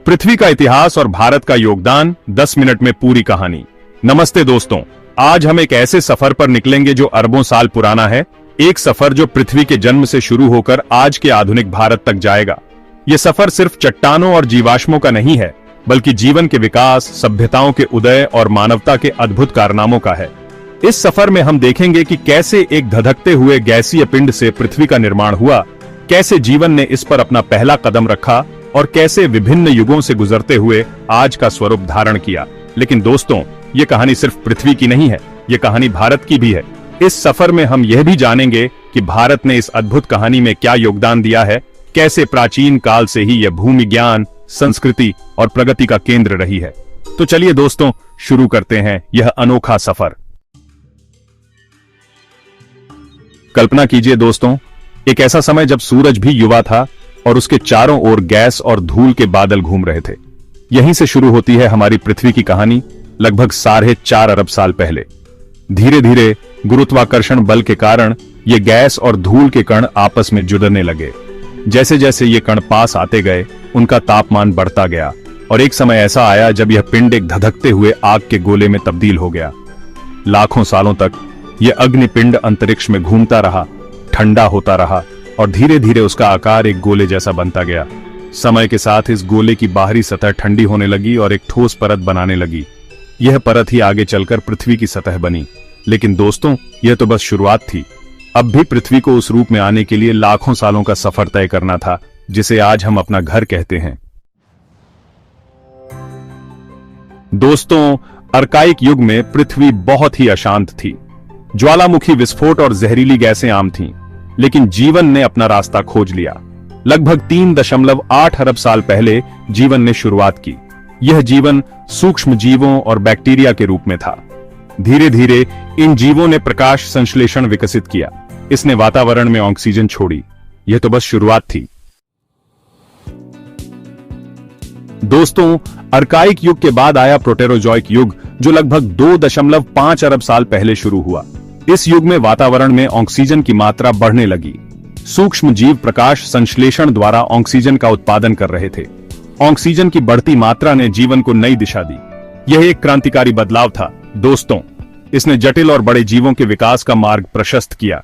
पृथ्वी का इतिहास और भारत का योगदान 10 मिनट में पूरी कहानी। नमस्ते दोस्तों, आज हम एक ऐसे सफर पर निकलेंगे जो अरबों साल पुराना है। एक सफर जो पृथ्वी के जन्म से शुरू होकर आज के आधुनिक भारत तक जाएगा। यह सफर सिर्फ चट्टानों और जीवाश्मों का नहीं है, बल्कि जीवन के विकास, सभ्यताओं के उदय और मानवता के अद्भुत कारनामों का है। इस सफर में हम देखेंगे कि कैसे एक धधकते हुए गैसीय पिंड से पृथ्वी का निर्माण हुआ, कैसे जीवन ने इस पर अपना पहला कदम रखा और कैसे विभिन्न युगों से गुजरते हुए आज का स्वरूप धारण किया। लेकिन दोस्तों, ये कहानी सिर्फ पृथ्वी की नहीं है, ये कहानी भारत की भी है। इस सफर में हम यह भी जानेंगे कि भारत ने इस अद्भुत कहानी में क्या योगदान दिया है, कैसे प्राचीन काल से ही यह भूमि ज्ञान, संस्कृति और प्रगति का केंद्र रही है। तो चलिए दोस्तों, शुरू करते हैं यह अनोखा सफर। कल्पना कीजिए दोस्तों, एक ऐसा समय जब सूरज भी युवा था और उसके चारों ओर गैस और धूल के बादल घूम रहे थे। यहीं से शुरू होती है हमारी पृथ्वी की कहानी, लगभग 4.5 अरब साल पहले। धीरे धीरे गुरुत्वाकर्षण बल के कारण ये गैस और धूल के कण आपस में जुड़ने लगे। जैसे जैसे ये कण पास आते गए, उनका तापमान बढ़ता गया और एक समय ऐसा आया जब यह पिंड एक धधकते हुए आग के गोले में तब्दील हो गया। लाखों सालों तक यह अग्निपिंड अंतरिक्ष में घूमता रहा, ठंडा होता रहा और धीरे धीरे उसका आकार एक गोले जैसा बनता गया। समय के साथ इस गोले की बाहरी सतह ठंडी होने लगी और एक ठोस परत बनाने लगी। यह परत ही आगे चलकर पृथ्वी की सतह बनी। लेकिन दोस्तों, यह तो बस शुरुआत थी। अब भी पृथ्वी को उस रूप में आने के लिए लाखों सालों का सफर तय करना था, जिसे आज हम अपना घर कहते हैं। दोस्तों, अर्काइक युग में पृथ्वी बहुत ही अशांत थी। ज्वालामुखी विस्फोट और जहरीली गैसें आम थीं, लेकिन जीवन ने अपना रास्ता खोज लिया। लगभग 3.8 अरब साल पहले जीवन ने शुरुआत की। यह जीवन सूक्ष्म जीवों और बैक्टीरिया के रूप में था। धीरे धीरे इन जीवों ने प्रकाश संश्लेषण विकसित किया। इसने वातावरण में ऑक्सीजन छोड़ी। यह तो बस शुरुआत थी। दोस्तों, अर्काइक युग के बाद आया प्रोटेरोजोइक युग, जो लगभग 2.5 अरब साल पहले शुरू हुआ। इस युग में वातावरण में ऑक्सीजन की मात्रा बढ़ने लगी। सूक्ष्म जीव प्रकाश संश्लेषण द्वारा ऑक्सीजन का उत्पादन कर रहे थे। ऑक्सीजन की बढ़ती मात्रा ने जीवन को नई दिशा दी। यह एक क्रांतिकारी बदलाव था दोस्तों। इसने जटिल और बड़े जीवों के विकास का मार्ग प्रशस्त किया।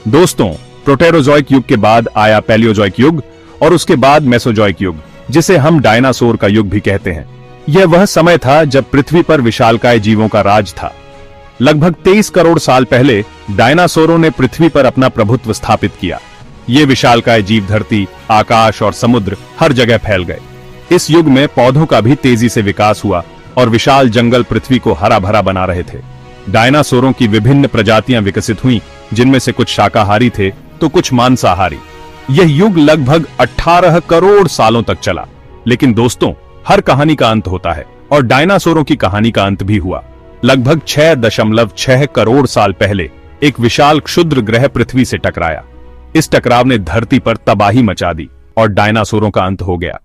दोस्तों, प्रोटेरोजोइक युग के बाद आया पैलियोजोइक युग और उसके बाद मेसोजोइक युग, जिसे हम डायनासोर का युग भी कहते हैं। यह वह समय था जब पृथ्वी पर विशालकाय जीवों का राज था। लगभग 23 करोड़ साल पहले डायनासोरों ने पृथ्वी पर अपना प्रभुत्व स्थापित किया। ये विशालकाय जीव धरती, आकाश और समुद्र हर जगह फैल गए। इस युग में पौधों का भी तेजी से विकास हुआ और विशाल जंगल पृथ्वी को हरा भरा बना रहे थे। डायनासोरों की विभिन्न प्रजातियां विकसित हुईं, जिनमें से कुछ शाकाहारी थे तो कुछ मांसाहारी। यह युग लगभग 18 करोड़ सालों तक चला। लेकिन दोस्तों, हर कहानी का अंत होता है और डायनासोरों की कहानी का अंत भी हुआ। लगभग 6.6 करोड़ साल पहले एक विशाल क्षुद्र ग्रह पृथ्वी से टकराया। इस टकराव ने धरती पर तबाही मचा दी और डायनासोरों का अंत हो गया।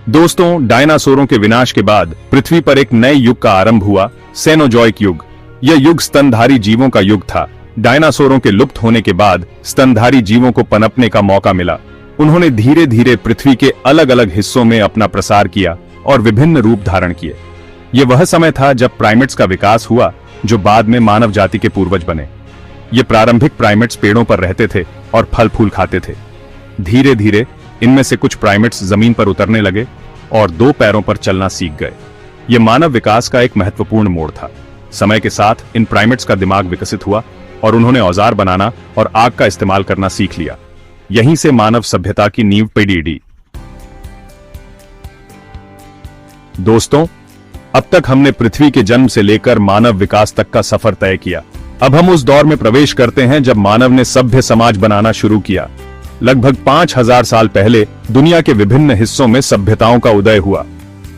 दोस्तों, डायनासोरों के विनाश के बाद पृथ्वी पर एक नए युग का आरंभ हुआ, सेनोजोइक युग। यह युग स्तनधारी जीवों का युग था। डायनासोरों के लुप्त होने के बाद स्तनधारी जीवों को पनपने का मौका मिला। उन्होंने धीरे धीरे पृथ्वी के अलग अलग हिस्सों में अपना प्रसार किया और विभिन्न रूप धारण किए। यह वह समय था जब प्राइमेट्स का विकास हुआ, जो बाद में मानव जाति के पूर्वज बने। ये प्रारंभिक प्राइमेट्स पेड़ों पर रहते थे और फल फूल खाते थे। धीरे धीरे इनमें से कुछ प्राइमेट्स जमीन पर उतरने लगे और 2 पैरों पर चलना सीख गए। यह मानव विकास का एक महत्वपूर्ण मोड़ था। समय के साथ इन प्राइमेट्स का दिमाग विकसित हुआ और उन्होंने औजार बनाना और आग का इस्तेमाल करना सीख लिया। यहीं से मानव सभ्यता की नींव पड़ी। दोस्तों, अब तक हमने पृथ्वी के जन्म से लेकर मानव विकास तक का सफर तय किया। अब हम उस दौर में प्रवेश करते हैं जब मानव ने सभ्य समाज बनाना शुरू किया। लगभग 5000 साल पहले दुनिया के विभिन्न हिस्सों में सभ्यताओं का उदय हुआ।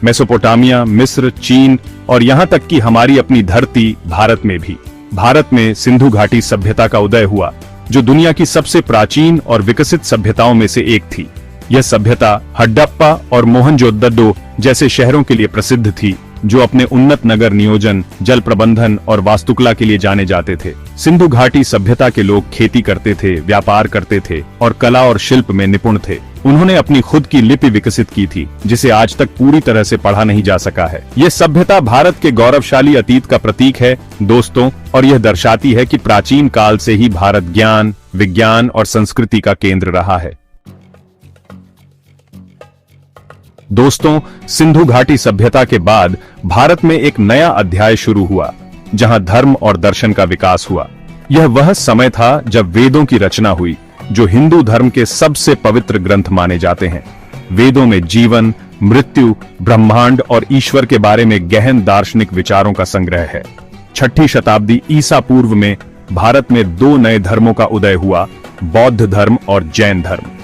मेसोपोटामिया, मिस्र, चीन और यहां तक कि हमारी अपनी धरती भारत में भी। भारत में सिंधु घाटी सभ्यता का उदय हुआ, जो दुनिया की सबसे प्राचीन और विकसित सभ्यताओं में से एक थी। यह सभ्यता हड्डप्पा और मोहनजोदड़ो जैसे शहरों के लिए प्रसिद्ध थी, जो अपने उन्नत नगर नियोजन, जल प्रबंधन और वास्तुकला के लिए जाने जाते थे। सिंधु घाटी सभ्यता के लोग खेती करते थे, व्यापार करते थे और कला और शिल्प में निपुण थे। उन्होंने अपनी खुद की लिपि विकसित की थी, जिसे आज तक पूरी तरह से पढ़ा नहीं जा सका है। ये सभ्यता भारत के गौरवशाली अतीत का प्रतीक है दोस्तों, और यह दर्शाती है कि प्राचीन काल से ही भारत ज्ञान, विज्ञान और संस्कृति का केंद्र रहा है। दोस्तों, सिंधु घाटी सभ्यता के बाद भारत में एक नया अध्याय शुरू हुआ, जहां धर्म और दर्शन का विकास हुआ। यह वह समय था जब वेदों की रचना हुई, जो हिंदू धर्म के सबसे पवित्र ग्रंथ माने जाते हैं। वेदों में जीवन, मृत्यु, ब्रह्मांड और ईश्वर के बारे में गहन दार्शनिक विचारों का संग्रह है। 6ठी शताब्दी ईसा पूर्व में भारत में 2 नए धर्मों का उदय हुआ, बौद्ध धर्म और जैन धर्म।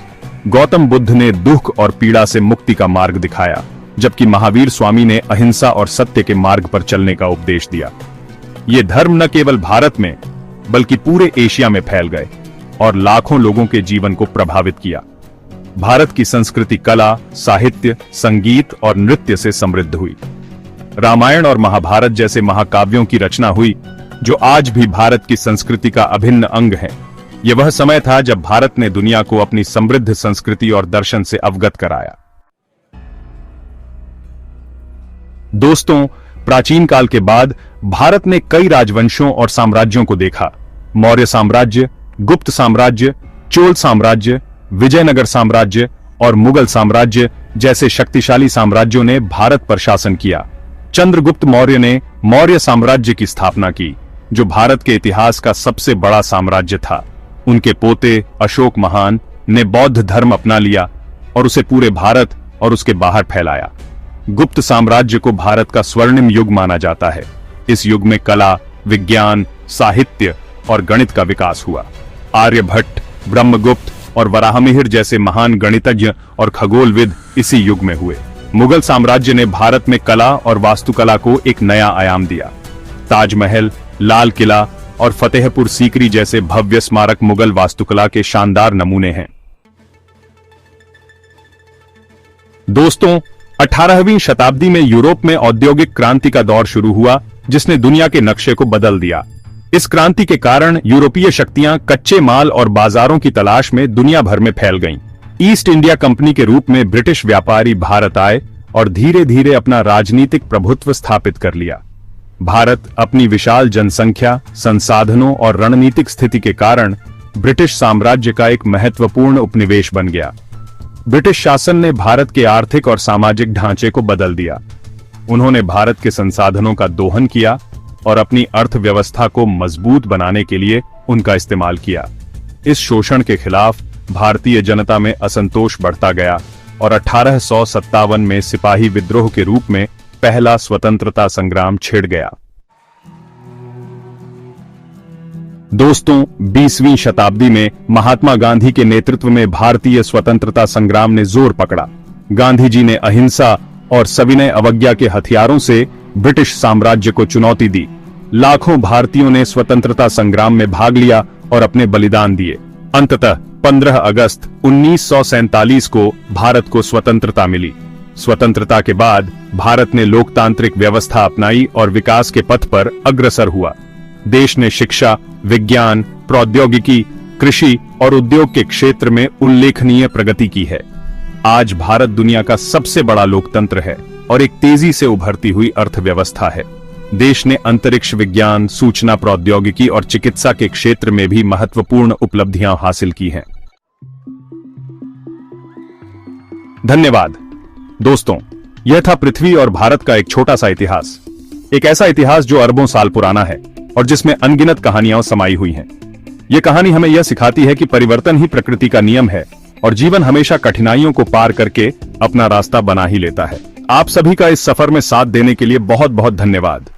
गौतम बुद्ध ने दुख और पीड़ा से मुक्ति का मार्ग दिखाया, जबकि महावीर स्वामी ने अहिंसा और सत्य के मार्ग पर चलने का उपदेश दिया। ये धर्म न केवल भारत में बल्कि पूरे एशिया में फैल गए और लाखों लोगों के जीवन को प्रभावित किया। भारत की संस्कृति कला, साहित्य, संगीत और नृत्य से समृद्ध हुई। रामायण और महाभारत जैसे महाकाव्यों की रचना हुई, जो आज भी भारत की संस्कृति का अभिन्न अंग है। यह वह समय था जब भारत ने दुनिया को अपनी समृद्ध संस्कृति और दर्शन से अवगत कराया। दोस्तों, प्राचीन काल के बाद भारत ने कई राजवंशों और साम्राज्यों को देखा। मौर्य साम्राज्य, गुप्त साम्राज्य, चोल साम्राज्य, विजयनगर साम्राज्य और मुगल साम्राज्य जैसे शक्तिशाली साम्राज्यों ने भारत पर शासन किया। चंद्रगुप्त मौर्य ने मौर्य साम्राज्य की स्थापना की, जो भारत के इतिहास का सबसे बड़ा साम्राज्य था। उनके पोते अशोक महान ने बौद्ध धर्म अपना लिया और उसे पूरे भारत और उसके बाहर फैलाया। गुप्त साम्राज्य को भारत का स्वर्णिम युग माना जाता है। इस युग में कला, विज्ञान, साहित्य और गणित का विकास हुआ। आर्यभट्ट, ब्रह्मगुप्त और वराहमिहिर जैसे महान गणितज्ञ और खगोलविद इसी युग में हुए। मुगल साम्राज्य ने भारत में कला और वास्तुकला को एक नया आयाम दिया। ताजमहल, लाल किला और फतेहपुर सीकरी जैसे भव्य स्मारक मुगल वास्तुकला के शानदार नमूने हैं। दोस्तों, 18वीं शताब्दी में यूरोप में औद्योगिक क्रांति का दौर शुरू हुआ, जिसने दुनिया के नक्शे को बदल दिया। इस क्रांति के कारण यूरोपीय शक्तियां कच्चे माल और बाजारों की तलाश में दुनिया भर में फैल गईं। ईस्ट इंडिया कंपनी के रूप में ब्रिटिश व्यापारी भारत आए और धीरे धीरे अपना राजनीतिक प्रभुत्व स्थापित कर लिया। भारत अपनी विशाल जनसंख्या, संसाधनों और रणनीतिक स्थिति के कारण ब्रिटिश साम्राज्य का एक महत्वपूर्ण उपनिवेश बन गया। ब्रिटिश शासन ने भारत के आर्थिक और सामाजिक ढांचे को बदल दिया। उन्होंने भारत के संसाधनों का दोहन किया और अपनी अर्थव्यवस्था को मजबूत बनाने के लिए उनका इस्तेमाल किया। इस शोषण के खिलाफ भारतीय जनता में असंतोष बढ़ता गया और 1857 में सिपाही विद्रोह के रूप में पहला स्वतंत्रता संग्राम छिड़ गया। दोस्तों, 20वीं शताब्दी में महात्मा गांधी के नेतृत्व में भारतीय स्वतंत्रता संग्राम ने जोर पकड़ा। गांधी जी ने अहिंसा और सविनय अवज्ञा के हथियारों से ब्रिटिश साम्राज्य को चुनौती दी। लाखों भारतीयों ने स्वतंत्रता संग्राम में भाग लिया और अपने बलिदान दिए। अंततः 15 अगस्त 1947 को भारत को स्वतंत्रता मिली। स्वतंत्रता के बाद भारत ने लोकतांत्रिक व्यवस्था अपनाई और विकास के पथ पर अग्रसर हुआ। देश ने शिक्षा, विज्ञान, प्रौद्योगिकी, कृषि और उद्योग के क्षेत्र में उल्लेखनीय प्रगति की है। आज भारत दुनिया का सबसे बड़ा लोकतंत्र है और एक तेजी से उभरती हुई अर्थव्यवस्था है। देश ने अंतरिक्ष विज्ञान, सूचना प्रौद्योगिकी और चिकित्सा के क्षेत्र में भी महत्वपूर्ण उपलब्धियां हासिल की हैं। धन्यवाद। दोस्तों, यह था पृथ्वी और भारत का एक छोटा सा इतिहास। एक ऐसा इतिहास जो अरबों साल पुराना है और जिसमें अनगिनत कहानियां समाई हुई हैं। यह कहानी हमें यह सिखाती है कि परिवर्तन ही प्रकृति का नियम है और जीवन हमेशा कठिनाइयों को पार करके अपना रास्ता बना ही लेता है। आप सभी का इस सफर में साथ देने के लिए बहुत बहुत धन्यवाद।